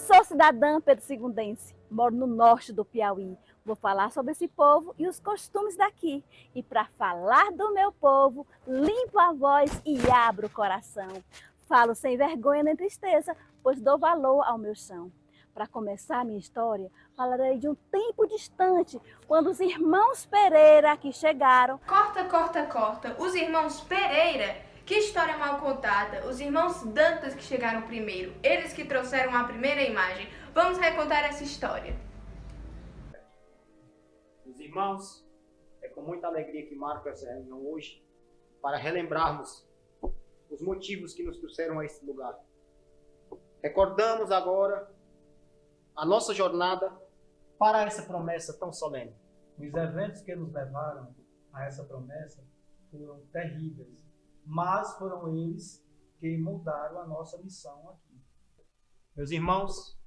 Sou cidadã pedro-segundense, moro no norte do Piauí. Vou falar sobre esse povo e os costumes daqui. E para falar do meu povo, limpo a voz e abro o coração. Falo sem vergonha nem tristeza, pois dou valor ao meu chão. Para começar a minha história, falarei de um tempo distante, quando os irmãos Pereira aqui chegaram. Corta, corta, corta. Os irmãos Pereira? Que história mal contada. Os irmãos Dantas que chegaram primeiro. Eles que trouxeram a primeira imagem. Vamos recontar essa história. Meus irmãos, é com muita alegria que marco essa reunião hoje para relembrarmos os motivos que nos trouxeram a esse lugar. Recordamos agora a nossa jornada para essa promessa tão solene. Os eventos que nos levaram a essa promessa foram terríveis, mas foram eles que mudaram a nossa missão aqui. Meus irmãos,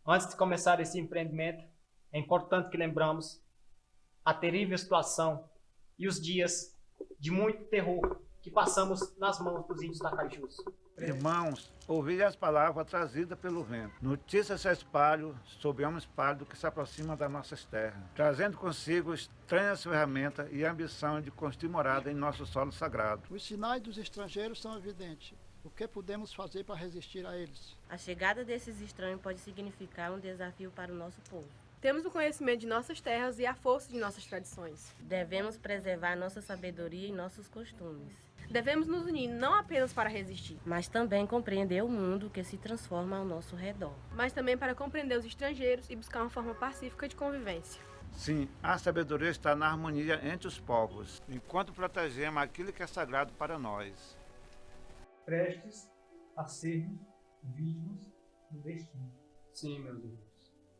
antes de começar esse empreendimento, é importante que lembramos a terrível situação e os dias de muito terror que passamos nas mãos dos índios da Cajus. Irmãos, ouvi as palavras trazidas pelo vento. Notícias se espalham sobre homens pálidos que se aproximam das nossas terras, trazendo consigo estranhas ferramentas e a ambição de construir morada em nosso solo sagrado. Os sinais dos estrangeiros são evidentes. O que podemos fazer para resistir a eles? A chegada desses estranhos pode significar um desafio para o nosso povo. Temos o conhecimento de nossas terras e a força de nossas tradições. Devemos preservar nossa sabedoria e nossos costumes. Devemos nos unir não apenas para resistir, mas também compreender o mundo que se transforma ao nosso redor. mas também para compreender os estrangeiros e buscar uma forma pacífica de convivência. Sim, a sabedoria está na harmonia entre os povos, enquanto protegemos aquilo que é sagrado para nós. Prestes a sermos vítimas do destino. Sim, meus irmãos.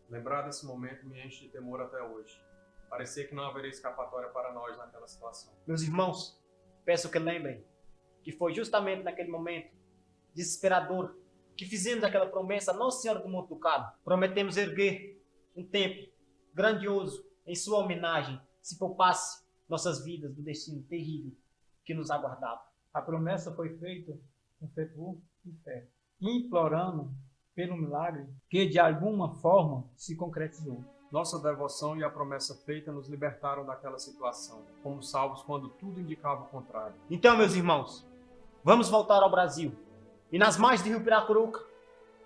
Lembrar desse momento me enche de temor até hoje. Parecia que não haveria escapatória para nós naquela situação. Meus irmãos, peço que lembrem que foi justamente naquele momento desesperador que fizemos aquela promessa à Nossa Senhora do Monte do Cabo. Prometemos erguer um templo grandioso em sua homenagem, se poupasse nossas vidas do destino terrível que nos aguardava. A promessa foi feita com fervor e fé, implorando pelo milagre que de alguma forma se concretizou. Nossa devoção e a promessa feita nos libertaram daquela situação. Fomos salvos quando tudo indicava o contrário. Então, meus irmãos, vamos voltar ao Brasil. E nas margens do Rio Piracuruca,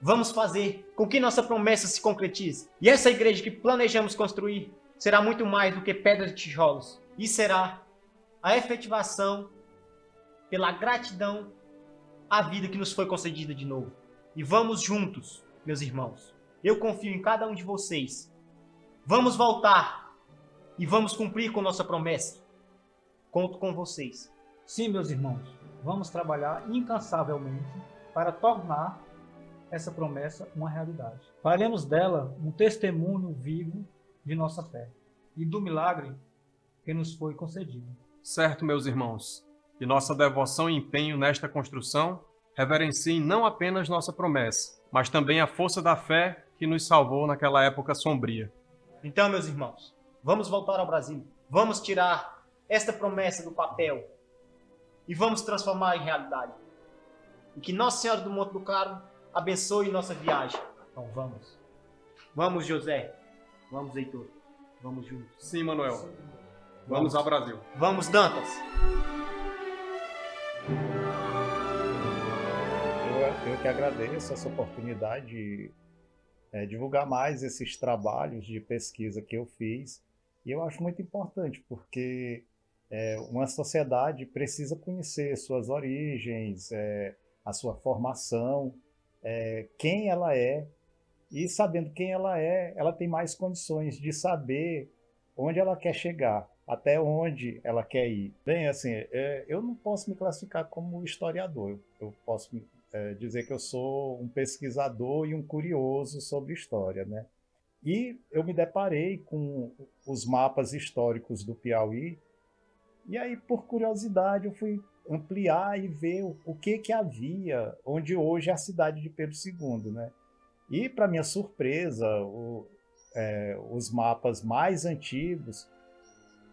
vamos fazer com que nossa promessa se concretize. E essa igreja que planejamos construir será muito mais do que pedras e tijolos. E será a efetivação pela gratidão à vida que nos foi concedida de novo. E vamos juntos, meus irmãos. Eu confio em cada um de vocês. Vamos voltar e vamos cumprir com nossa promessa. Conto com vocês. Sim, meus irmãos, vamos trabalhar incansavelmente para tornar essa promessa uma realidade. Faremos dela um testemunho vivo de nossa fé e do milagre que nos foi concedido. Certo, meus irmãos, que nossa devoção e empenho nesta construção reverenciem não apenas nossa promessa, mas também a força da fé que nos salvou naquela época sombria. Então, meus irmãos, vamos voltar ao Brasil. Vamos tirar esta promessa do papel e vamos transformar em realidade. E que Nossa Senhora do Monte do Carmo abençoe nossa viagem. Então vamos. Vamos, José. Vamos, Heitor. Vamos juntos. Sim, Manuel. Vamos ao Brasil. Vamos, Dantas. Eu que agradeço essa oportunidade de divulgar mais esses trabalhos de pesquisa que eu fiz. E eu acho muito importante, porque uma sociedade precisa conhecer suas origens, a sua formação, quem ela é. E sabendo quem ela é, ela tem mais condições de saber onde ela quer chegar, até onde ela quer ir. Bem, assim, eu não posso me classificar como historiador. Eu posso dizer que eu sou um pesquisador e um curioso sobre história, né? E eu me deparei com os mapas históricos do Piauí, e aí, por curiosidade, eu fui ampliar e ver o que havia, onde hoje é a cidade de Pedro II, né? E, para minha surpresa, os mapas mais antigos,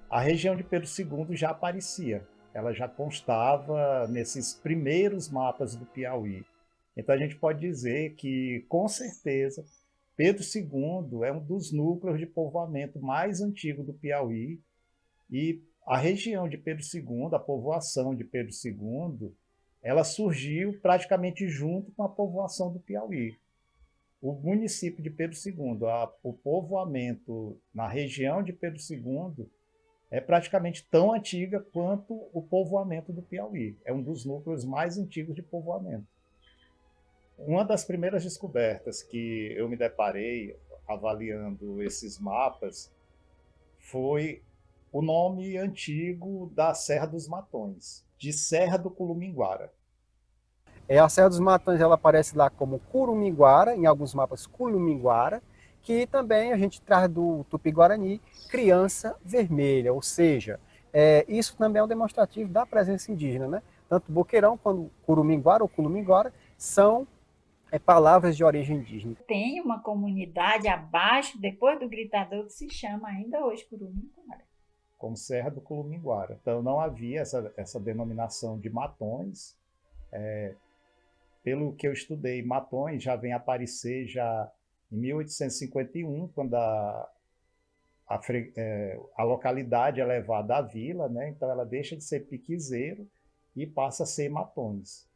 a região de Pedro II já aparecia. Ela já constava nesses primeiros mapas do Piauí. Então a gente pode dizer que, com certeza, Pedro II é um dos núcleos de povoamento mais antigo do Piauí, e a região de Pedro II, a povoação de Pedro II, ela surgiu praticamente junto com a povoação do Piauí. O município de Pedro II, o povoamento na região de Pedro II, é praticamente tão antiga quanto o povoamento do Piauí. É um dos núcleos mais antigos de povoamento. Uma das primeiras descobertas que eu me deparei avaliando esses mapas foi o nome antigo da Serra dos Matões, de Serra do Culuminguara. A Serra dos Matões ela aparece lá como Curuminguara, em alguns mapas Culuminguara, que também a gente traz do Tupi-Guarani, criança vermelha, ou seja, isso também é um demonstrativo da presença indígena, né? Tanto Boqueirão quanto Curuminguara ou Culuminguara são palavras de origem indígena. Tem uma comunidade abaixo, depois do Gritador, que se chama ainda hoje Curuminguara. Como Serra do Culuminguara. Então não havia essa denominação de Matões. Pelo que eu estudei, Matões já vem aparecer já em 1851, quando a localidade é levada à vila, né? Então ela deixa de ser piquizeiro e passa a ser Matões.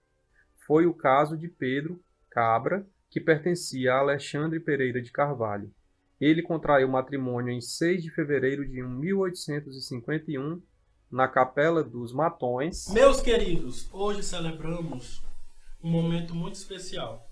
Foi o caso de Pedro Cabra, que pertencia a Alexandre Pereira de Carvalho. Ele contraiu matrimônio em 6 de fevereiro de 1851, na Capela dos Matões. Meus queridos, hoje celebramos um momento muito especial.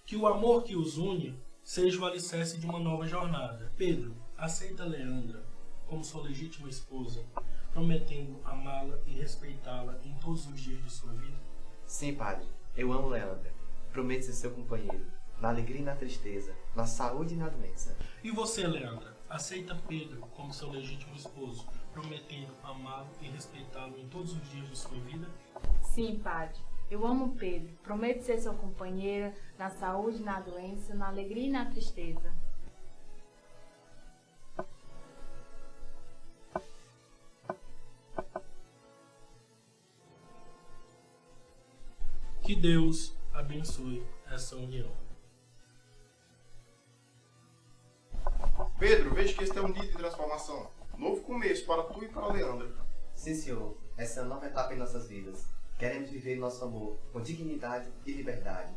Que o amor que os une seja o alicerce de uma nova jornada. Pedro, aceita Leandra como sua legítima esposa, prometendo amá-la e respeitá-la em todos os dias de sua vida? Sim, padre. Eu amo Leandra. Prometo ser seu companheiro, na alegria e na tristeza, na saúde e na doença. E você, Leandra, aceita Pedro como seu legítimo esposo, prometendo amá-lo e respeitá-lo em todos os dias de sua vida? Sim, padre. Eu amo Pedro. Prometo ser seu companheiro, na saúde e na doença, na alegria e na tristeza. Que Deus abençoe essa união. Pedro, vejo que este é um dia de transformação. Novo começo para tu e para Leandra. Sim, senhor. Essa é uma nova etapa em nossas vidas. Queremos viver nosso amor com dignidade e liberdade.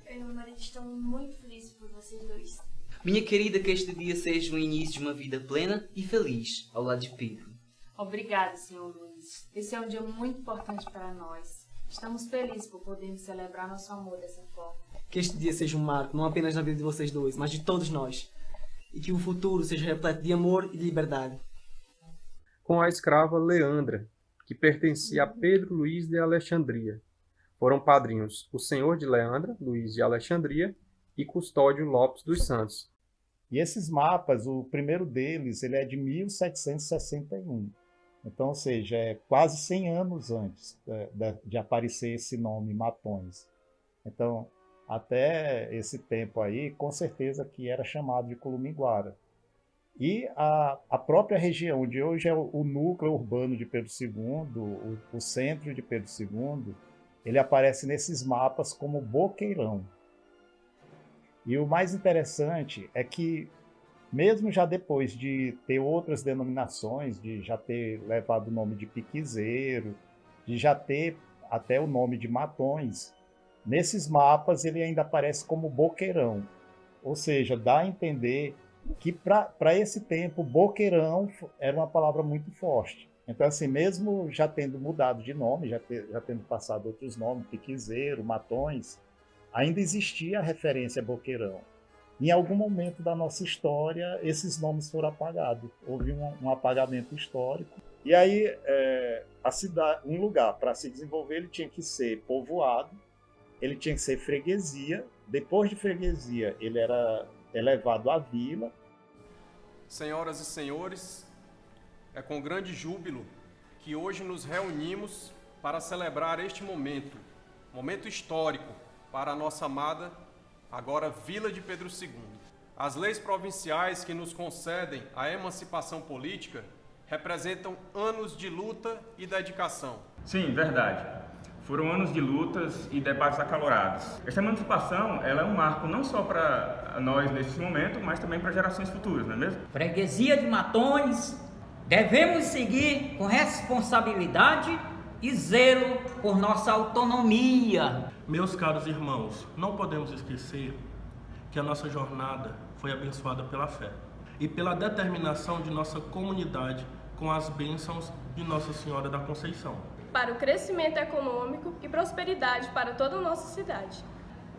Eu e meu marido estamos muito felizes por vocês dois. Minha querida, que este dia seja o início de uma vida plena e feliz ao lado de Pedro. Obrigada, senhor Luiz. Esse é um dia muito importante para nós. Estamos felizes por podermos celebrar nosso amor dessa forma. Que este dia seja um marco, não apenas na vida de vocês dois, mas de todos nós. E que o futuro seja repleto de amor e de liberdade. Com a escrava Leandra, que pertencia a Pedro Luiz de Alexandria. Foram padrinhos o senhor de Leandra, Luiz de Alexandria, e Custódio Lopes dos Santos. E esses mapas, o primeiro deles, ele é de 1761. Então, ou seja, é quase 100 anos antes de aparecer esse nome Matões. Então, até esse tempo aí, com certeza que era chamado de Culuminguara. E a própria região, onde hoje é o núcleo urbano de Pedro II, o centro de Pedro II, ele aparece nesses mapas como Boqueirão. E o mais interessante é que, mesmo já depois de ter outras denominações, de já ter levado o nome de Piquizeiro, de já ter até o nome de Matões, nesses mapas ele ainda aparece como Boqueirão. Ou seja, dá a entender que para esse tempo, Boqueirão era uma palavra muito forte. Então, assim, mesmo já tendo mudado de nome, já tendo passado outros nomes, Piquizeiro, Matões, ainda existia a referência a Boqueirão. Em algum momento da nossa história, esses nomes foram apagados. Houve um apagamento histórico. E aí, a cidade, um lugar para se desenvolver, ele tinha que ser povoado, ele tinha que ser freguesia. Depois de freguesia, ele era elevado à vila. Senhoras e senhores, é com grande júbilo que hoje nos reunimos para celebrar este momento histórico para a nossa amada, agora Vila de Pedro II. As leis provinciais que nos concedem a emancipação política representam anos de luta e dedicação. Sim, verdade. Foram anos de lutas e debates acalorados. Essa emancipação ela é um marco não só para nós nesse momento, mas também para gerações futuras, não é mesmo? Freguesia de Matões, devemos seguir com responsabilidade e zelo por nossa autonomia. Meus caros irmãos, não podemos esquecer que a nossa jornada foi abençoada pela fé e pela determinação de nossa comunidade com as bênçãos de Nossa Senhora da Conceição. Para o crescimento econômico e prosperidade para toda a nossa cidade.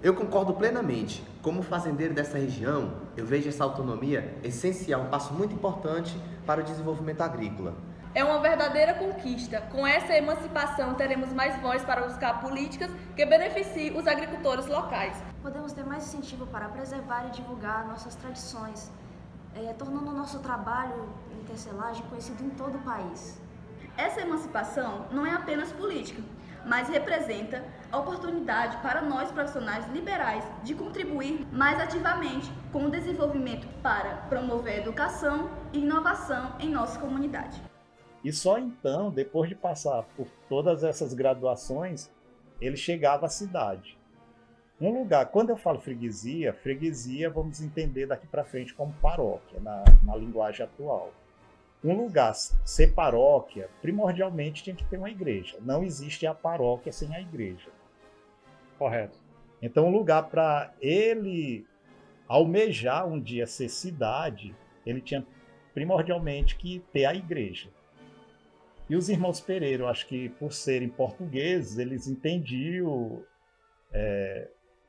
Eu concordo plenamente. Como fazendeiro dessa região, eu vejo essa autonomia essencial, um passo muito importante para o desenvolvimento agrícola. É uma verdadeira conquista. Com essa emancipação, teremos mais voz para buscar políticas que beneficiem os agricultores locais. Podemos ter mais incentivo para preservar e divulgar nossas tradições, tornando o nosso trabalho em tecelagem conhecido em todo o país. Essa emancipação não é apenas política, mas representa a oportunidade para nós profissionais liberais de contribuir mais ativamente com o desenvolvimento para promover educação e inovação em nossa comunidade. E só então, depois de passar por todas essas graduações, ele chegava à cidade. Um lugar, quando eu falo freguesia, vamos entender daqui para frente como paróquia, na linguagem atual. Um lugar ser paróquia, primordialmente tinha que ter uma igreja. Não existe a paróquia sem a igreja. Correto. Então, um lugar para ele almejar um dia ser cidade, ele tinha primordialmente que ter a igreja. E os irmãos Pereira, eu acho que por serem portugueses, eles entendiam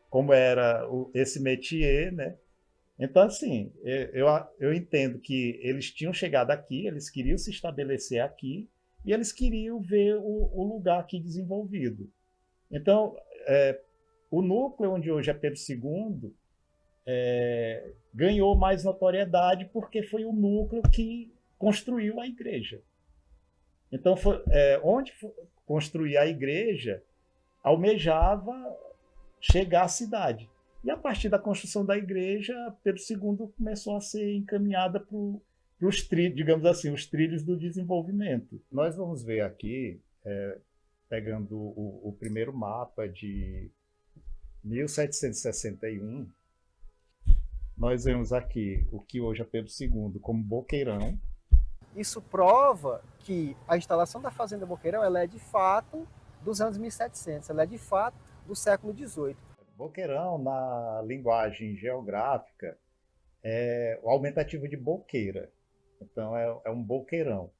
como era esse métier, né? Então, assim, eu entendo que eles tinham chegado aqui, eles queriam se estabelecer aqui e eles queriam ver o lugar aqui desenvolvido. Então, o núcleo onde hoje é Pedro II ganhou mais notoriedade porque foi o núcleo que construiu a igreja. Então, onde construir a igreja, almejava chegar à cidade. E a partir da construção da igreja, Pedro II começou a ser encaminhada para os trilhos, digamos assim, os trilhos do desenvolvimento. Nós vamos ver aqui, pegando o primeiro mapa de 1761, nós vemos aqui o que hoje é Pedro II como Boqueirão. Isso prova que a instalação da Fazenda Boqueirão ela é de fato dos anos 1700, ela é de fato do século XVIII. Boqueirão, na linguagem geográfica, é o aumentativo de boqueira. Então, é um boqueirão.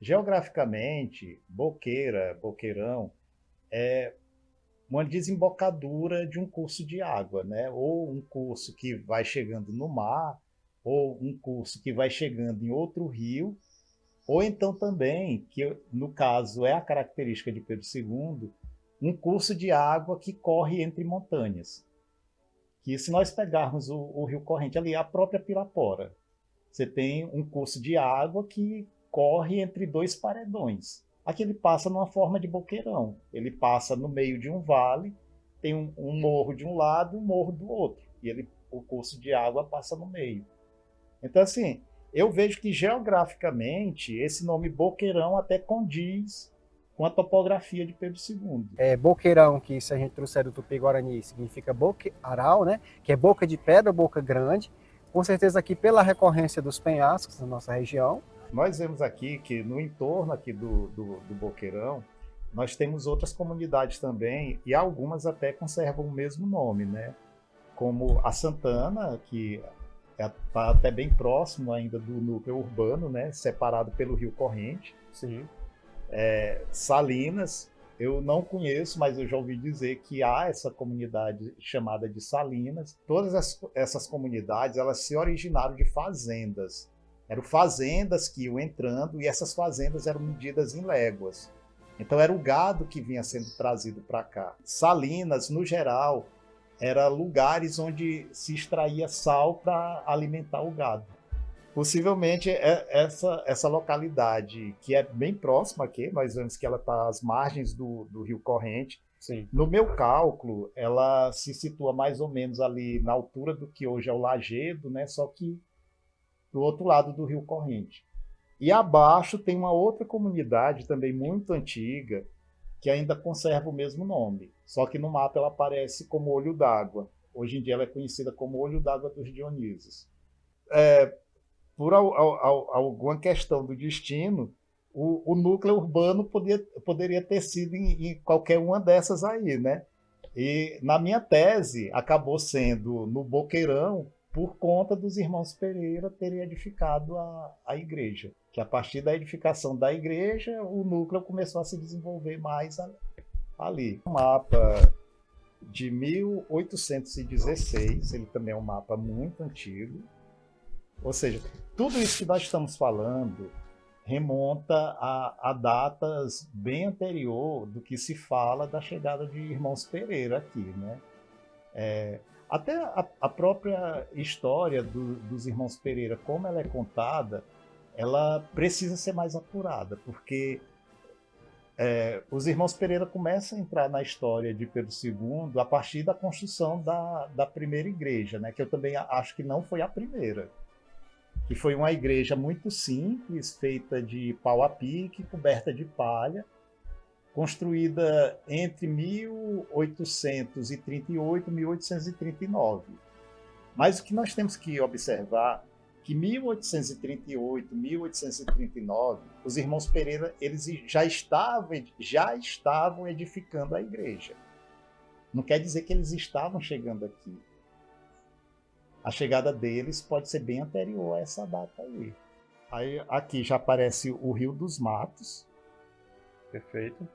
Geograficamente, boqueirão, é uma desembocadura de um curso de água, né? Ou um curso que vai chegando no mar, ou um curso que vai chegando em outro rio, ou então também, que no caso é a característica de Pedro II, um curso de água que corre entre montanhas. Que se nós pegarmos o rio corrente ali, a própria Pirapora, você tem um curso de água que corre entre dois paredões. Aqui ele passa numa forma de boqueirão. Ele passa no meio de um vale, tem um morro de um lado e um morro do outro. E o curso de água passa no meio. Então, assim, eu vejo que geograficamente esse nome Boqueirão até condiz com a topografia de Pedro II. Boqueirão, que se a gente trouxer do Tupi-Guarani, significa boqueiral, né? Que é boca de pedra, boca grande. Com certeza aqui pela recorrência dos penhascos na nossa região. Nós vemos aqui que no entorno aqui do Boqueirão, nós temos outras comunidades também, e algumas até conservam o mesmo nome, né? Como a Santana, que está até bem próximo ainda do núcleo urbano, né? Separado pelo Rio Corrente. Sim. Salinas, eu não conheço, mas eu já ouvi dizer que há essa comunidade chamada de Salinas. Todas essas comunidades, elas se originaram de fazendas. Eram fazendas que iam entrando e essas fazendas eram medidas em léguas. Então era o gado que vinha sendo trazido para cá. Salinas, no geral, eram lugares onde se extraía sal para alimentar o gado. Possivelmente essa localidade, que é bem próxima aqui, nós vemos que ela está às margens do Rio Corrente. Sim. No meu cálculo, ela se situa mais ou menos ali na altura do que hoje é o Lajedo, né? Só que do outro lado do Rio Corrente. E abaixo tem uma outra comunidade também muito antiga, que ainda conserva o mesmo nome, só que no mapa ela aparece como Olho d'Água. Hoje em dia ela é conhecida como Olho d'Água dos Dionisos. Por alguma questão do destino, o núcleo urbano poderia ter sido em qualquer uma dessas aí, né? E na minha tese acabou sendo no Boqueirão, por conta dos irmãos Pereira terem edificado a igreja. Que a partir da edificação da igreja, o núcleo começou a se desenvolver mais ali. Um mapa de 1816, ele também é um mapa muito antigo. Ou seja, tudo isso que nós estamos falando remonta a datas bem anterior do que se fala da chegada de irmãos Pereira aqui, né? Até a própria história dos irmãos Pereira, como ela é contada, ela precisa ser mais apurada, porque os irmãos Pereira começam a entrar na história de Pedro II a partir da construção da primeira igreja, né? Que eu também acho que não foi a primeira, que foi uma igreja muito simples, feita de pau a pique, coberta de palha, construída entre 1838 e 1839. Mas o que nós temos que observar que 1838, 1839, os irmãos Pereira eles já estavam edificando a igreja. Não quer dizer que eles estavam chegando aqui. A chegada deles pode ser bem anterior a essa data aí. Aí aqui já aparece o Rio dos Matos. Perfeito.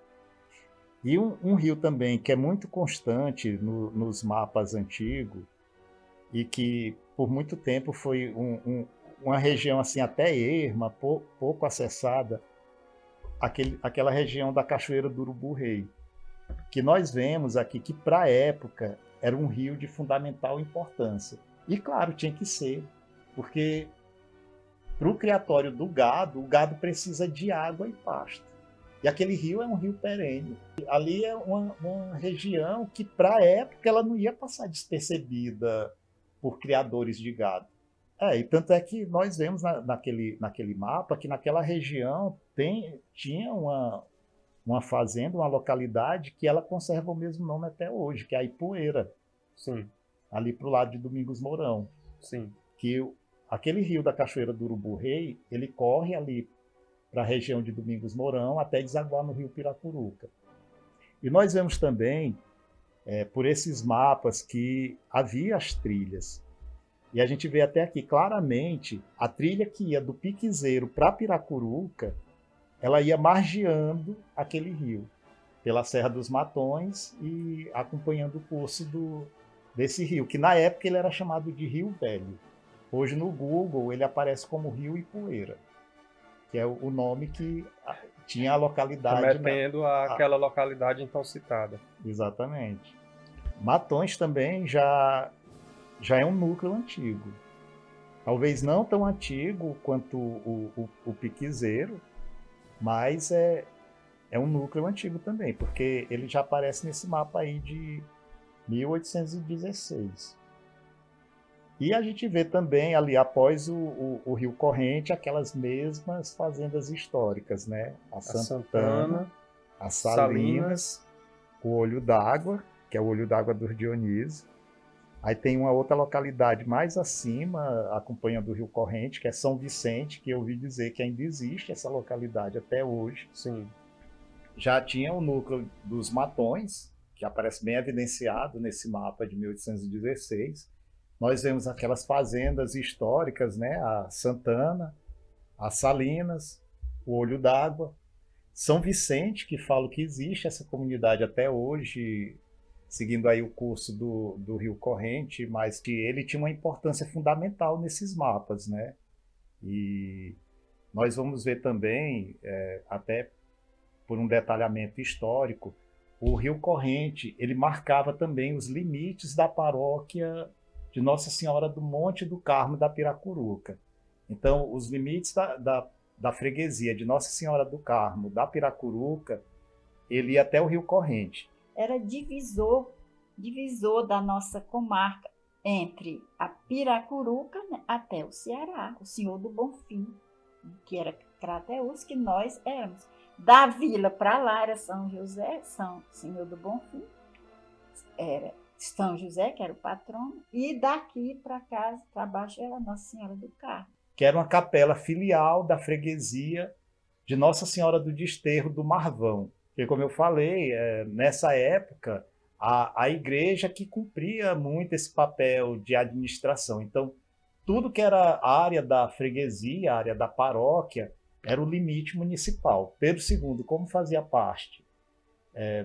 E um rio também que é muito constante nos mapas antigos e que por muito tempo foi uma região assim até erma, pouco acessada, aquela região da Cachoeira do Urubu-Rei, que nós vemos aqui que para a época era um rio de fundamental importância. E claro, tinha que ser, porque para o criatório do gado, o gado precisa de água e pasto. E aquele rio é um rio perene. Ali é uma região que, para a época, ela não ia passar despercebida por criadores de gado. E tanto é que nós vemos naquele mapa que naquela região tinha uma fazenda, uma localidade que ela conserva o mesmo nome até hoje, que é a Ipueira. Sim. Ali para o lado de Domingos Mourão. Sim. Que aquele rio da Cachoeira do Urubu-Rei, ele corre ali para a região de Domingos Mourão até desaguar no rio Piracuruca. E nós vemos também, por esses mapas, que havia as trilhas. E a gente vê até aqui claramente a trilha que ia do Piquezeiro para Piracuruca, ela ia margeando aquele rio, pela Serra dos Matões e acompanhando o curso desse rio, que na época ele era chamado de Rio Velho. Hoje no Google ele aparece como Rio Ipueira, que é o nome que tinha a localidade. Remetendo àquela localidade então citada. Exatamente. Matões também já é um núcleo antigo. Talvez não tão antigo quanto o Piquezeiro, mas é um núcleo antigo também, porque ele já aparece nesse mapa aí de 1816. E a gente vê também ali após o Rio Corrente aquelas mesmas fazendas históricas, né? A Santana, a Salinas, o Olho d'Água, que é o Olho d'Água dos Dionisos. Aí tem uma outra localidade mais acima, acompanhando o Rio Corrente, que é São Vicente, que eu ouvi dizer que ainda existe essa localidade até hoje. Sim. Já tinha o núcleo dos Matões, que aparece bem evidenciado nesse mapa de 1816. Nós vemos aquelas fazendas históricas, né? A Santana, a Salinas, o Olho d'Água, São Vicente, que falo que existe essa comunidade até hoje, seguindo aí o curso do Rio Corrente, mas que ele tinha uma importância fundamental nesses mapas, né? E nós vamos ver também, até por um detalhamento histórico, o Rio Corrente, ele marcava também os limites da paróquia de Nossa Senhora do Monte do Carmo da Piracuruca. Então, os limites da freguesia de Nossa Senhora do Carmo da Piracuruca, ele ia até o Rio Corrente. Era divisor da nossa comarca entre a Piracuruca, né, até o Ceará, o Senhor do Bonfim, que era Crateús, que nós éramos. Da vila para lá era São José, São Senhor do Bonfim, era São José, que era o patrono, e daqui para casa, para baixo, era Nossa Senhora do Carmo. Que era uma capela filial da freguesia de Nossa Senhora do Desterro do Marvão. Porque, como eu falei, nessa época, a igreja que cumpria muito esse papel de administração. Então, tudo que era a área da freguesia, a área da paróquia, era o limite municipal. Pedro II, como fazia parte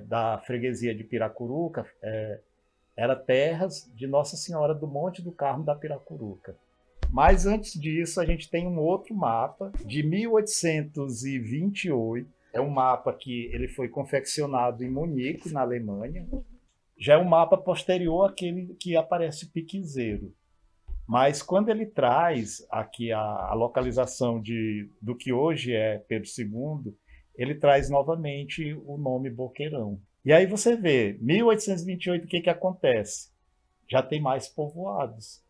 da freguesia de Piracuruca, era terras de Nossa Senhora do Monte do Carmo da Piracuruca. Mas antes disso, a gente tem um outro mapa de 1828. É um mapa que ele foi confeccionado em Munique, na Alemanha. Já é um mapa posterior àquele que aparece Piquezeiro. Mas quando ele traz aqui a localização do que hoje é Pedro II, ele traz novamente o nome Boqueirão. E aí você vê, 1828, o que acontece? Já tem mais povoados.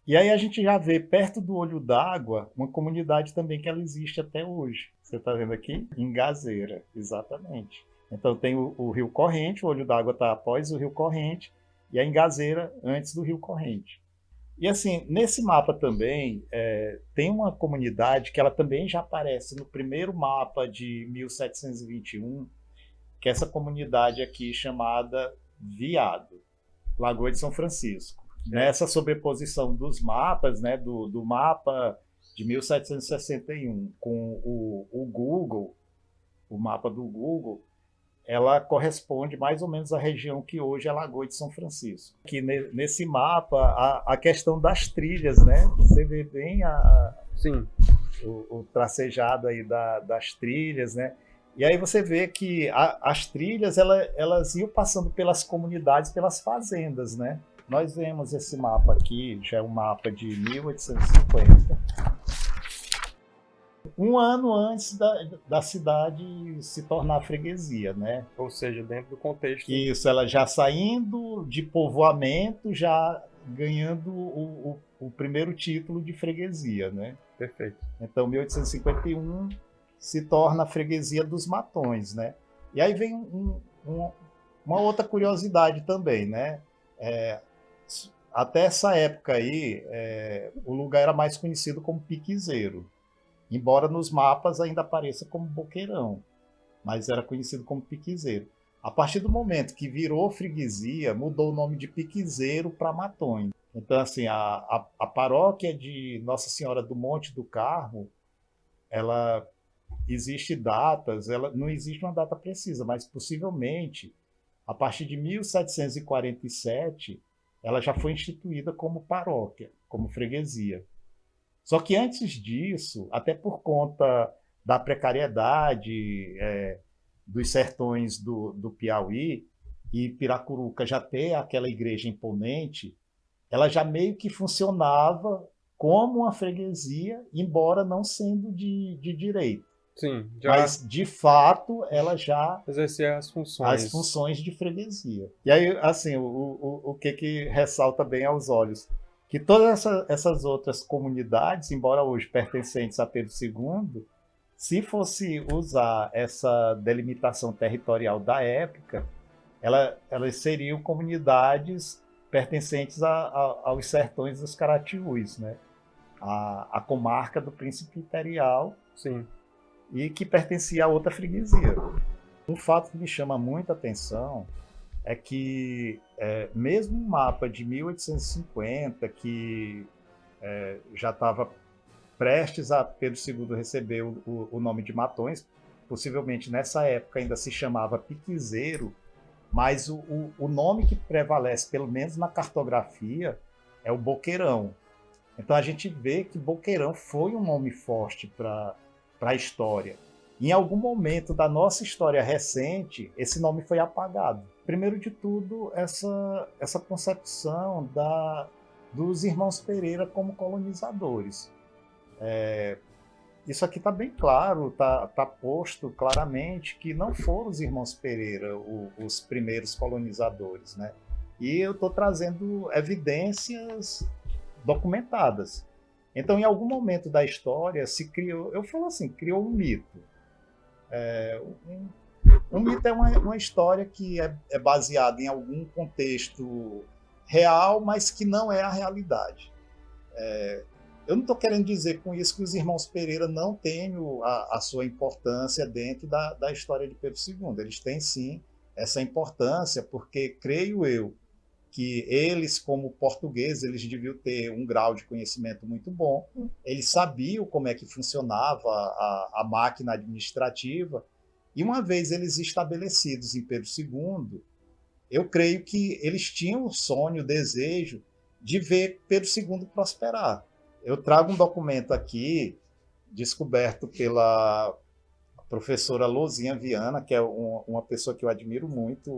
E aí a gente já vê perto do Olho d'Água uma comunidade também que ela existe até hoje. Você está vendo aqui? Engazeira, exatamente. Então tem o Rio Corrente, o Olho d'Água está após o Rio Corrente, e a Engazeira antes do Rio Corrente. E assim, nesse mapa também tem uma comunidade que ela também já aparece no primeiro mapa de 1721, que é essa comunidade aqui chamada Viado, Lagoa de São Francisco. Nessa sobreposição dos mapas, né, do mapa de 1761 com o Google, o mapa do Google, ela corresponde mais ou menos à região que hoje é Lagoa de São Francisco. Aqui nesse mapa, a questão das trilhas, né? Você vê bem o tracejado aí das trilhas, né? E aí você vê que as trilhas, elas iam passando pelas comunidades, pelas fazendas, né? Nós vemos esse mapa aqui, já é um mapa de 1850. Um ano antes da cidade se tornar freguesia, né? Ou seja, dentro do contexto. Isso, ela já saindo de povoamento, já ganhando o primeiro título de freguesia, né? Perfeito. Então, 1851 se torna a freguesia dos Matões, né? E aí vem uma outra curiosidade também, né? Até essa época aí, o lugar era mais conhecido como Piquezeiro, embora nos mapas ainda apareça como Boqueirão, mas era conhecido como Piquezeiro. A partir do momento que virou freguesia, mudou o nome de Piquezeiro para Matões. Então, assim, a paróquia de Nossa Senhora do Monte do Carmo, ela existe datas, não existe uma data precisa, mas possivelmente, a partir de 1747, ela já foi instituída como paróquia, como freguesia. Só que antes disso, até por conta da precariedade dos sertões do Piauí, e Piracuruca já ter aquela igreja imponente, ela já meio que funcionava como uma freguesia, embora não sendo de direito. Sim, mas de fato ela já exercia as funções de freguesia. E aí, assim, o que ressalta bem aos olhos, que todas essas outras comunidades, embora hoje pertencentes a Pedro II, se fosse usar essa delimitação territorial da época, elas seriam comunidades pertencentes aos sertões dos Caratiús, né? A comarca do Príncipe Imperial. Sim. E que pertencia a outra freguesia. Um fato que me chama muita atenção é que, mesmo um mapa de 1850, que já estava prestes a Pedro II receber o nome de Matões, possivelmente nessa época ainda se chamava Piquezeiro, mas o nome que prevalece, pelo menos na cartografia, é o Boqueirão. Então a gente vê que Boqueirão foi um nome forte para a história. Em algum momento da nossa história recente, esse nome foi apagado. Primeiro de tudo, essa concepção dos irmãos Pereira como colonizadores. Isso aqui está bem claro, está posto claramente que não foram os irmãos Pereira os primeiros colonizadores, né? E eu estou trazendo evidências documentadas. Então, em algum momento da história, se criou, eu falo assim, criou um mito. Um mito é uma história que é baseada em algum contexto real, mas que não é a realidade. Eu não estou querendo dizer com isso que os irmãos Pereira não tenham a sua importância dentro da história de Pedro II. Eles têm sim essa importância, porque creio eu que eles, como portugueses, eles deviam ter um grau de conhecimento muito bom. Eles sabiam como é que funcionava a máquina administrativa. E uma vez eles estabelecidos em Pedro II, eu creio que eles tinham o sonho, o desejo de ver Pedro II prosperar. Eu trago um documento aqui, descoberto pela professora Lozinha Viana, que é uma pessoa que eu admiro muito,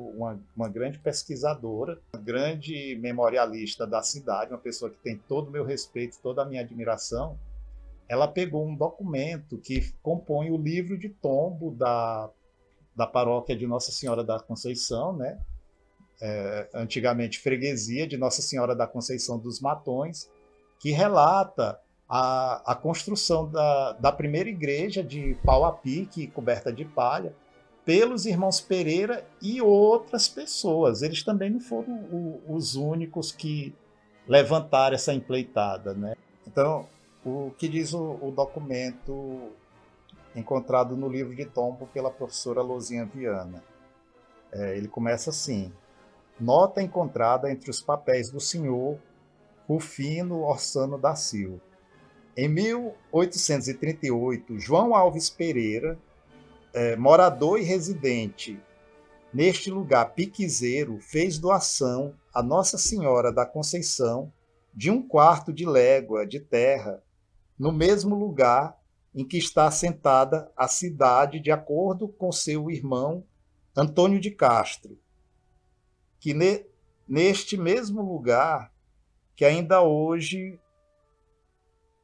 uma grande pesquisadora, uma grande memorialista da cidade, uma pessoa que tem todo o meu respeito, toda a minha admiração. Ela pegou um documento que compõe o livro de tombo da paróquia de Nossa Senhora da Conceição, né? Antigamente freguesia de Nossa Senhora da Conceição dos Matões, que relata a construção da primeira igreja de pau a pique, coberta de palha, pelos irmãos Pereira e outras pessoas. Eles também não foram os únicos que levantaram essa empreitada, né? Então, o que diz o documento encontrado no livro de tombo pela professora Lozinha Viana? Ele começa assim: nota encontrada entre os papéis do senhor Rufino Orsano da Silva. Em 1838, João Alves Pereira, morador e residente neste lugar piquizeiro, fez doação a Nossa Senhora da Conceição de 1/4 de légua de terra, no mesmo lugar em que está assentada a cidade, de acordo com seu irmão Antônio de Castro, que neste mesmo lugar, que ainda hoje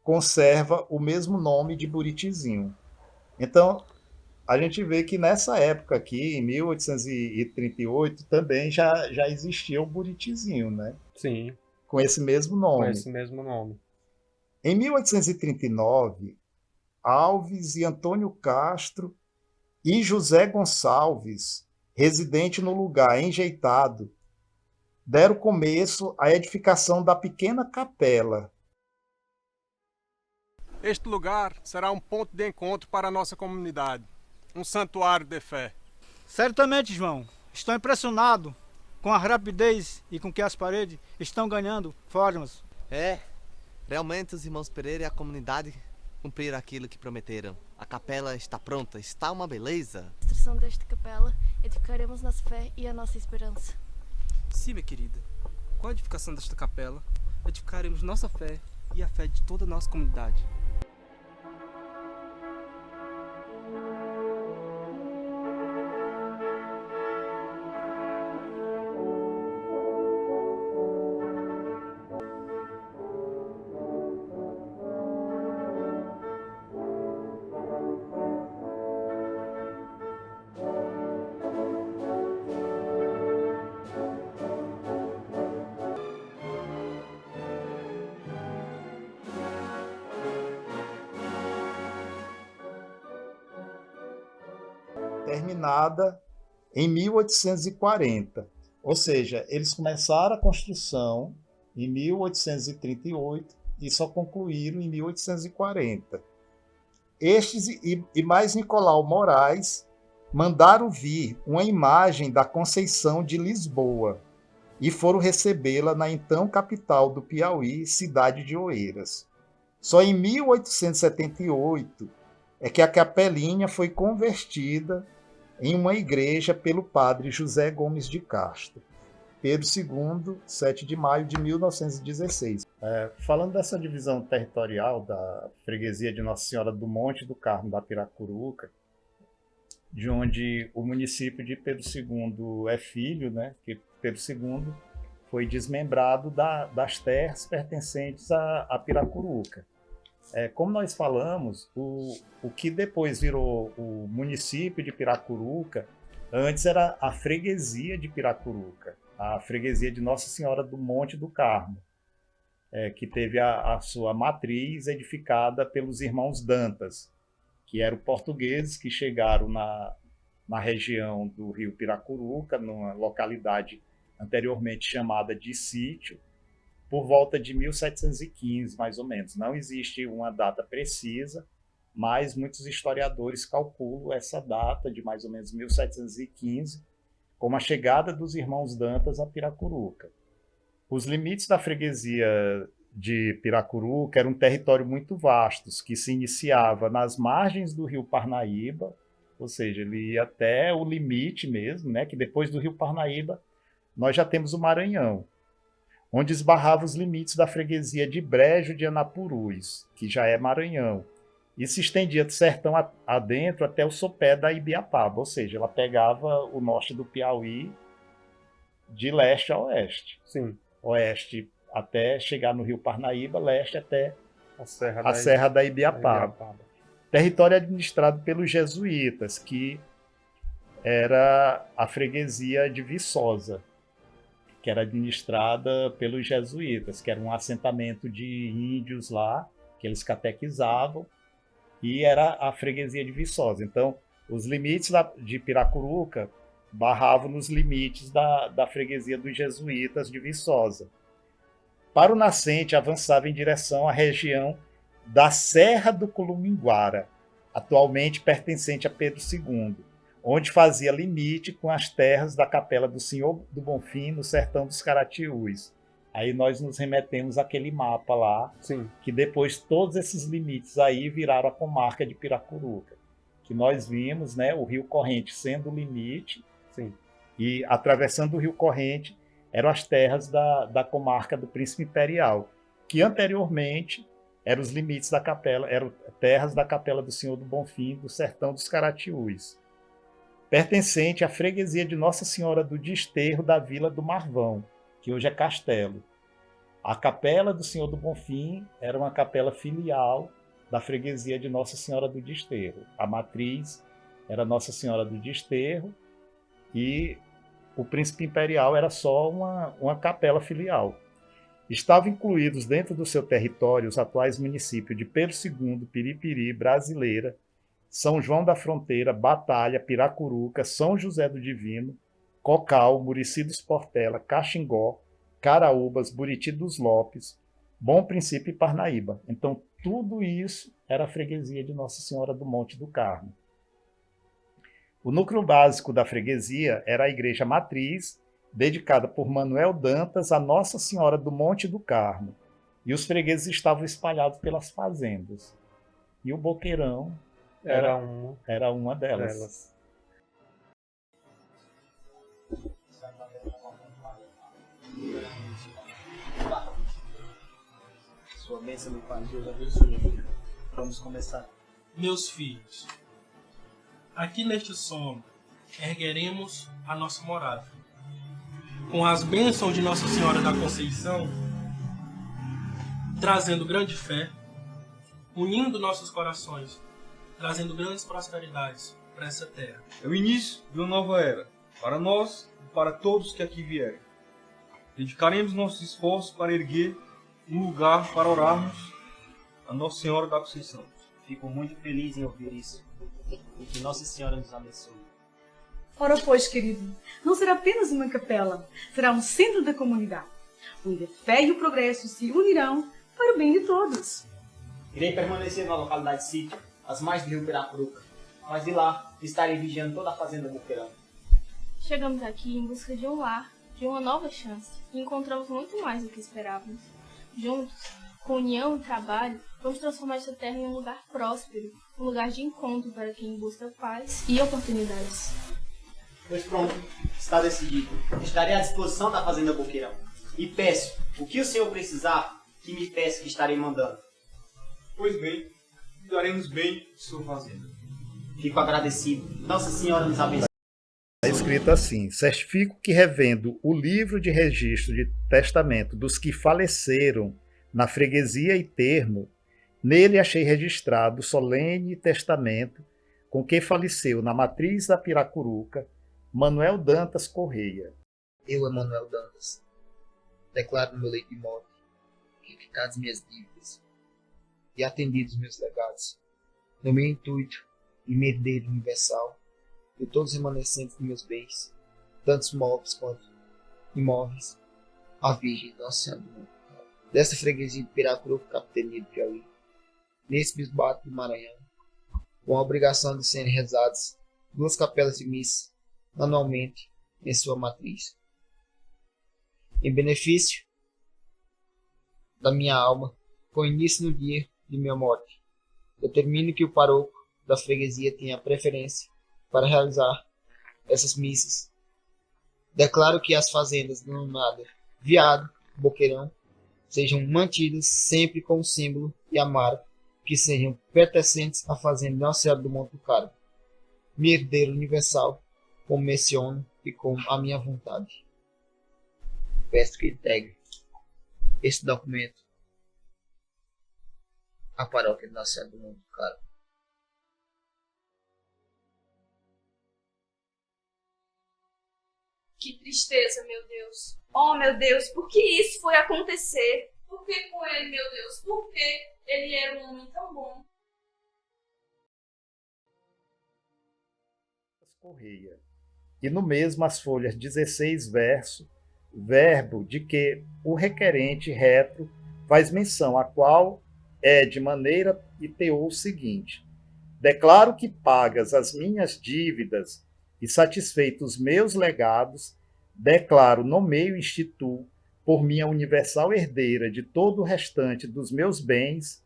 conserva o mesmo nome de Buritizinho. Então, a gente vê que nessa época aqui, em 1838, também já existia o Buritizinho, né? Sim. Com esse mesmo nome. Com esse mesmo nome. Em 1839, Alves e Antônio Castro e José Gonçalves, residente no lugar enjeitado, deram começo à edificação da pequena capela. Este lugar será um ponto de encontro para a nossa comunidade, um santuário de fé. Certamente, João. Estou impressionado com a rapidez e com que as paredes estão ganhando formas. Realmente os irmãos Pereira e a comunidade cumpriram aquilo que prometeram. A capela está pronta, está uma beleza. Na construção desta capela, edificaremos nossa fé e a nossa esperança. Sim, minha querida. Com a edificação desta capela, edificaremos nossa fé e a fé de toda a nossa comunidade. Terminada em 1840. Ou seja, eles começaram a construção em 1838 e só concluíram em 1840. Estes e mais Nicolau Moraes mandaram vir uma imagem da Conceição de Lisboa e foram recebê-la na então capital do Piauí, cidade de Oeiras. Só em 1878 é que a capelinha foi convertida em uma igreja pelo padre José Gomes de Castro. Pedro II, 7 de maio de 1916. Falando dessa divisão territorial da freguesia de Nossa Senhora do Monte do Carmo da Piracuruca, de onde o município de Pedro II é filho, né? Que Pedro II foi desmembrado das terras pertencentes a Piracuruca. Como nós falamos, o que depois virou o município de Piracuruca, antes era a freguesia de Piracuruca, a freguesia de Nossa Senhora do Monte do Carmo, que teve a sua matriz edificada pelos irmãos Dantas, que eram portugueses que chegaram na região do rio Piracuruca, numa localidade anteriormente chamada de Sítio, por volta de 1715, mais ou menos. Não existe uma data precisa, mas muitos historiadores calculam essa data de mais ou menos 1715 como a chegada dos irmãos Dantas a Piracuruca. Os limites da freguesia de Piracuruca eram um território muito vastos, que se iniciava nas margens do rio Parnaíba, ou seja, ele ia até o limite mesmo, né, que depois do rio Parnaíba nós já temos o Maranhão, onde esbarrava os limites da freguesia de Brejo de Anapurus, que já é Maranhão, e se estendia do sertão adentro até o sopé da Ibiapaba, ou seja, ela pegava o norte do Piauí de leste a oeste. Sim. Oeste até chegar no rio Parnaíba, leste até a Serra da Ibiapaba. Território administrado pelos jesuítas, que era a freguesia de Viçosa, que era administrada pelos jesuítas, que era um assentamento de índios lá, que eles catequizavam, e era a freguesia de Viçosa. Então, os limites de Piracuruca barravam nos limites da freguesia dos jesuítas de Viçosa. Para o nascente, avançava em direção à região da Serra do Culuminguara, atualmente pertencente a Pedro II, onde fazia limite com as terras da Capela do Senhor do Bonfim, no sertão dos Caratiús. Aí nós nos remetemos àquele mapa lá, sim, que depois todos esses limites aí viraram a comarca de Piracuruca, que nós vimos, né, o Rio Corrente sendo o limite, sim, e atravessando o Rio Corrente eram as terras da comarca do Príncipe Imperial, que anteriormente eram os limites da capela, eram terras da Capela do Senhor do Bonfim, do sertão dos Caratiús, pertencente à freguesia de Nossa Senhora do Desterro da Vila do Marvão, que hoje é Castelo. A Capela do Senhor do Bonfim era uma capela filial da freguesia de Nossa Senhora do Desterro. A matriz era Nossa Senhora do Desterro e o Príncipe Imperial era só uma capela filial. Estavam incluídos dentro do seu território os atuais municípios de Pedro II, Piripiri, Brasileira, São João da Fronteira, Batalha, Piracuruca, São José do Divino, Cocal, Murici dos Portela, Caxingó, Caraúbas, Buriti dos Lopes, Bom Princípio e Parnaíba. Então, tudo isso era a freguesia de Nossa Senhora do Monte do Carmo. O núcleo básico da freguesia era a igreja matriz, dedicada por Manuel Dantas a Nossa Senhora do Monte do Carmo, e os fregueses estavam espalhados pelas fazendas. E o Boqueirão era uma delas. Sua bênção, meu Pai, Deus abençoe. Vamos começar. Meus filhos, aqui neste solo ergueremos a nossa morada. Com as bênçãos de Nossa Senhora da Conceição, trazendo grande fé, unindo nossos corações, trazendo grandes prosperidades para essa terra. É o início de uma nova era, para nós e para todos que aqui vierem. Dedicaremos nossos esforços para erguer um lugar para orarmos a Nossa Senhora da Conceição. Fico muito feliz em ouvir isso. E que Nossa Senhora nos abençoe. Ora, pois, querido, não será apenas uma capela, será um centro da comunidade, onde a fé e o progresso se unirão para o bem de todos. Irei permanecer na localidade de Sítio, às margens do rio Piracuruca, mas de lá estarei vigiando toda a fazenda Boqueirão. Chegamos aqui em busca de um lar, de uma nova chance, e encontramos muito mais do que esperávamos. Juntos, com união e trabalho, vamos transformar esta terra em um lugar próspero, um lugar de encontro para quem busca paz e oportunidades. Pois pronto, está decidido. Estarei à disposição da fazenda Boqueirão. E peço, o que o senhor precisar, que me peça que estarei mandando. Pois bem, cuidaremos bem de sua fazenda. Fico agradecido. Nossa Senhora nos abençoe. Está escrito assim: certifico que, revendo o livro de registro de testamento dos que faleceram na freguesia e termo, nele achei registrado o solene testamento com que faleceu na matriz da Piracuruca Manuel Dantas Correia. Eu, Manuel Dantas, declaro no meu leito de morte que, quitadas minhas dívidas e atendidos meus legados, no meu intuito e herdeiro universal de todos os remanescentes de meus bens, tantos móveis quanto imóveis, a Virgem Nossa Senhora do Mundo, desta freguesia de Piracuruca, capitania do Piauí, nesse bisbato do Maranhão, com a obrigação de serem rezadas 2 capelas de missa anualmente em sua matriz. Em benefício da minha alma, com início no dia de minha morte, determino que o paróquio da freguesia tenha preferência para realizar essas missas. Declaro que as fazendas denominadas Viado, Boqueirão, sejam mantidas sempre com o símbolo e a marca que sejam pertencentes à fazenda Nossa Senhora do Monte do Carmo, meu herdeiro universal, como menciono e com a minha vontade. Peço que entregue este documento à paróquia de Nossa Senhora do Monte do Carmo. Que tristeza, meu Deus. Oh, meu Deus, por que isso foi acontecer? Por que com ele, meu Deus? Por que ele era um homem tão bom? Correia. E no mesmo as folhas 16 verbo de que o requerente retro faz menção, a qual é de maneira e teor seguinte: declaro que pagas as minhas dívidas e satisfeitos os meus legados, declaro, nomeio e instituo por minha universal herdeira de todo o restante dos meus bens,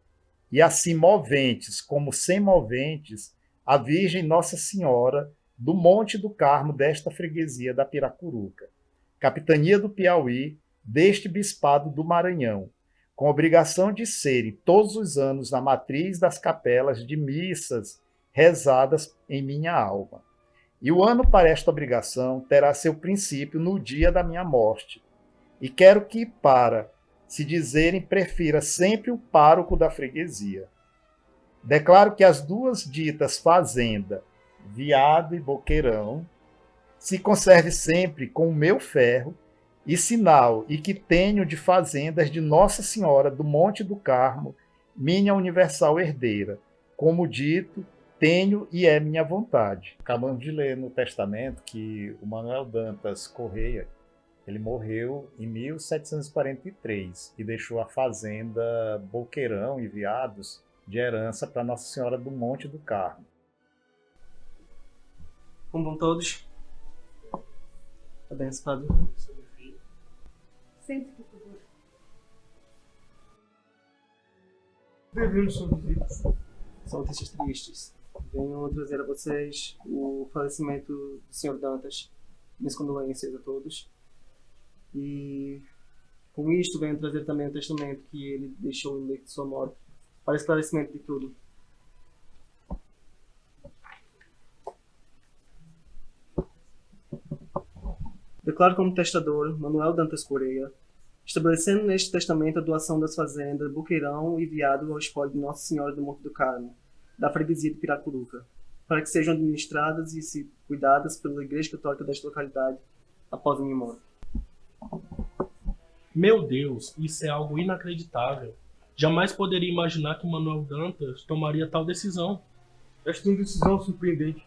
e assim moventes como sem moventes, a Virgem Nossa Senhora do Monte do Carmo desta freguesia da Piracuruca, capitania do Piauí, deste bispado do Maranhão, com obrigação de serem todos os anos na matriz das capelas de missas rezadas em minha alma. E o ano para esta obrigação terá seu princípio no dia da minha morte. E quero que, para se dizerem, prefira sempre o pároco da freguesia. Declaro que as 2 ditas fazenda, Viado e Boqueirão, se conserve sempre com o meu ferro e sinal, e que tenho de fazendas de Nossa Senhora do Monte do Carmo, minha universal herdeira, como dito, tenho e é minha vontade. Acabamos de ler no testamento que o Manuel Dantas Correia, ele morreu em 1743 e deixou a fazenda Boqueirão e Viados de herança para Nossa Senhora do Monte do Carmo. Como vão todos? Abençoado. Sente, por favor. Devemos sobreviver. São notícias tristes. Venho trazer a vocês o falecimento do Sr. Dantas. Minhas condolências a todos. E com isto venho trazer também o testamento que ele deixou no leito de sua morte, para esclarecimento de tudo. Declaro como testador Manuel Dantas Correia, estabelecendo neste testamento a doação das fazendas Boqueirão e Viado ao espólio de Nossa Senhora do Monte do Carmo, da freguesia de Piracuruca, para que sejam administradas e se cuidadas pela Igreja Católica desta localidade após a minha morte. Meu Deus, isso é algo inacreditável. Jamais poderia imaginar que Manuel Dantas tomaria tal decisão. Esta é uma decisão surpreendente.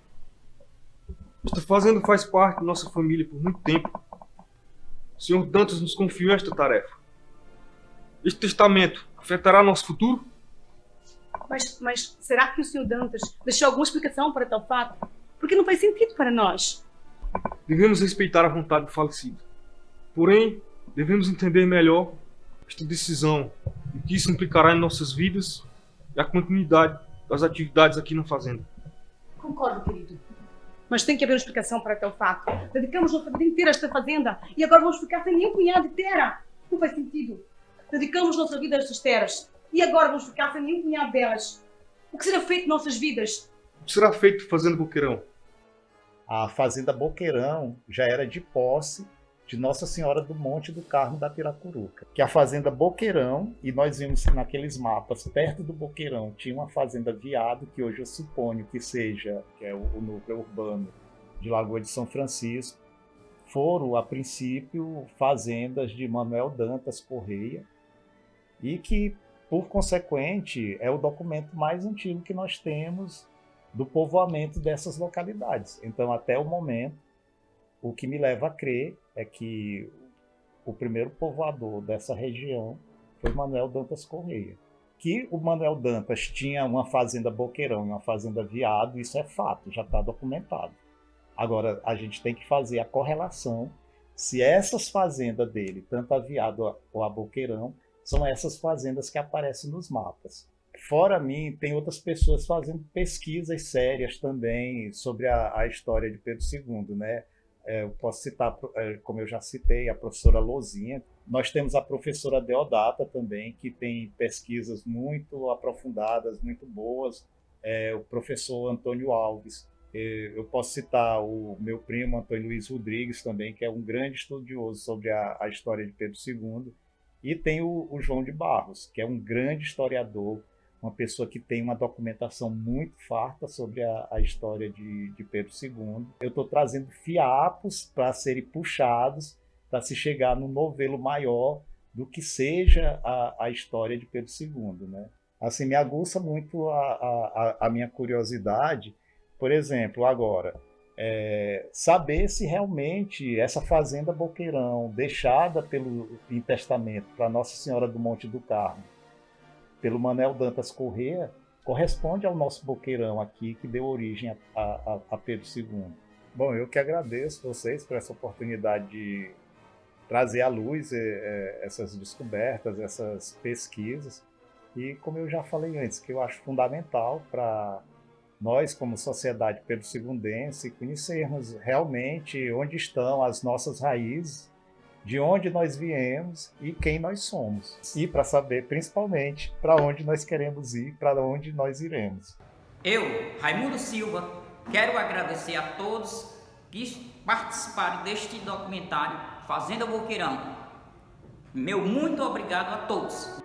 Esta fazenda faz parte da nossa família por muito tempo. O Sr. Dantas nos confiou esta tarefa. Este testamento afetará nosso futuro? Mas será que o Sr. Dantas deixou alguma explicação para tal fato? Porque não faz sentido para nós. Devemos respeitar a vontade do falecido. Porém, devemos entender melhor esta decisão e o que isso implicará em nossas vidas e a continuidade das atividades aqui na fazenda. Concordo, querido. Mas tem que haver uma explicação para tal fato. Dedicamos nossa vida inteira a esta fazenda e agora vamos ficar sem nenhum punhado de terra. Não faz sentido. Dedicamos nossa vida a estas terras e agora vamos ficar sem nenhum punhado delas. O que será feito de nossas vidas? O que será feito fazenda Boqueirão? A fazenda Boqueirão já era de posse de Nossa Senhora do Monte do Carmo da Piracuruca, que a fazenda Boqueirão, e nós vimos naqueles mapas, perto do Boqueirão tinha uma fazenda Viado, que hoje eu suponho que seja, que é o núcleo urbano de Lagoa de São Francisco, foram, a princípio, fazendas de Manuel Dantas Correia, e que por consequente, é o documento mais antigo que nós temos do povoamento dessas localidades. Então, até o momento, o que me leva a crer é que o primeiro povoador dessa região foi Manuel Dantas Correia. Que o Manuel Dantas tinha uma fazenda Boqueirão e uma fazenda Viado, isso é fato, já está documentado. Agora, a gente tem que fazer a correlação se essas fazendas dele, tanto a Viado ou a Boqueirão, são essas fazendas que aparecem nos mapas. Fora mim, tem outras pessoas fazendo pesquisas sérias também sobre a história de Pedro II, né? Eu posso citar, como eu já citei, a professora Lozinha. Nós temos a professora Deodata também, que tem pesquisas muito aprofundadas, muito boas. O professor Antônio Alves. Eu posso citar o meu primo Antônio Luiz Rodrigues também, que é um grande estudioso sobre a história de Pedro II. E tem o João de Barros, que é um grande historiador, uma pessoa que tem uma documentação muito farta sobre a história de Pedro II. Eu estou trazendo fiapos para serem puxados, para se chegar num novelo maior do que seja a história de Pedro II, né? Assim, me aguça muito a minha curiosidade, por exemplo, agora, saber se realmente essa fazenda Boqueirão, deixada em testamento para Nossa Senhora do Monte do Carmo, pelo Manuel Dantas Correia, corresponde ao nosso Boqueirão aqui, que deu origem a Pedro II. Bom, eu que agradeço vocês por essa oportunidade de trazer à luz essas descobertas, essas pesquisas, e como eu já falei antes, que eu acho fundamental para nós, como sociedade pedro-segundense, conhecermos realmente onde estão as nossas raízes, de onde nós viemos e quem nós somos. E para saber, principalmente, para onde nós queremos ir, para onde nós iremos. Eu, Raimundo Silva, quero agradecer a todos que participaram deste documentário Fazenda Boqueirão. Meu muito obrigado a todos.